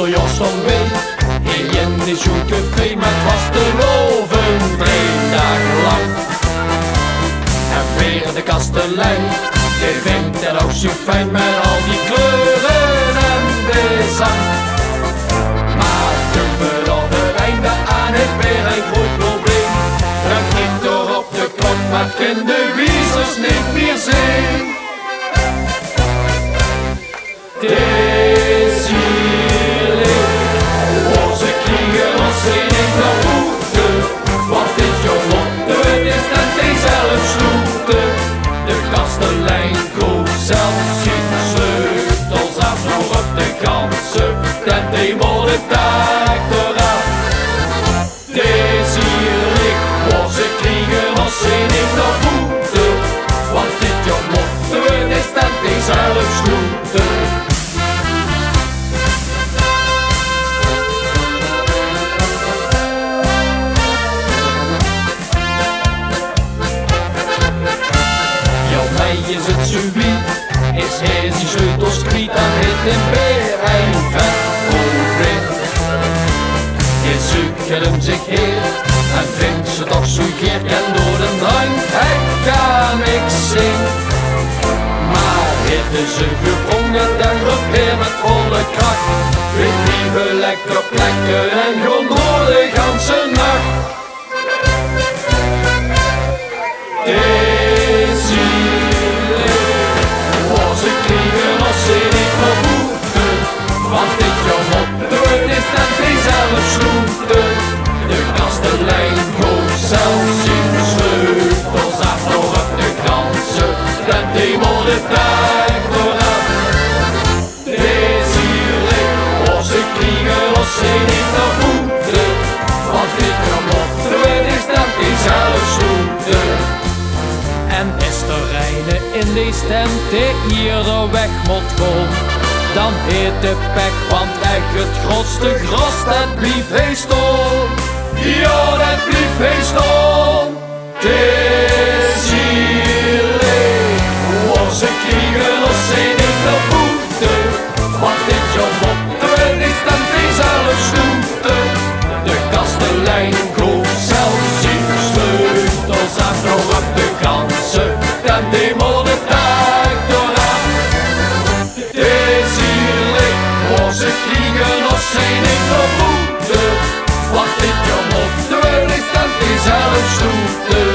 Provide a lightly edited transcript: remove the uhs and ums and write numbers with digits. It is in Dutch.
de Jos van Wee. Hier in de Joencafé met vaste loven, 3 dagen lang. En weer de kastelein, die vindt het ook zo fijn met al die kleuren en de zang. Maar toen we op het einde aan het weer een groot probleem. Dan klikt er op de klok, maar kan de wiezers niet meer zien. Het is hier licht, onze kriegers zijn niet nog moeten. Want dit jongen, het is dat hij zelf sloeten. De kastelein koop zelf ziet sleutels af nog op de kansen. Dat die worden taak eraf. Het is hier licht, onze kriegers zijn niet nog moeten. Want dit jongen, het is dat hij zelf sloeten. Is het subie, is hij zijn sleutels kwijt, dan heeft een beer een vet probleem. Je zoekt hem zich heer en vindt ze toch zo geer, en door de drank hij kan ik zing. Maar het is een gevrongen, dan roept hij met volle kracht. Weet lieve lekker plekken en gewoon door de ganse nacht. Want dit jongen, het is dat hij zelf sloeten. De kastelein koopt zelf zijn sleutels af nog op de kransen. Dat die worden taak eraf. Het is hier licht, onze kriegers zijn niet nog moeten. Want dit jongen, het is dat hij zelf sloeten. En is er reine in die stem die ieder weg moet gaan, dan heet de pech, want echt het grootste gros, dat blieft hij staan. Ja, dat blieft hij staan. Het is hier licht, onze kriegers zijn niet nog moeten. Want dit jongen, het is dat hij zelf sloeten. De kastelein koopt zelf zijn sleutels af nog op de kansen. Dan die worden taak eraf. Onze kriegers zijn niet nog moeten. Want dit jongen, is dat hij zelf sloeten.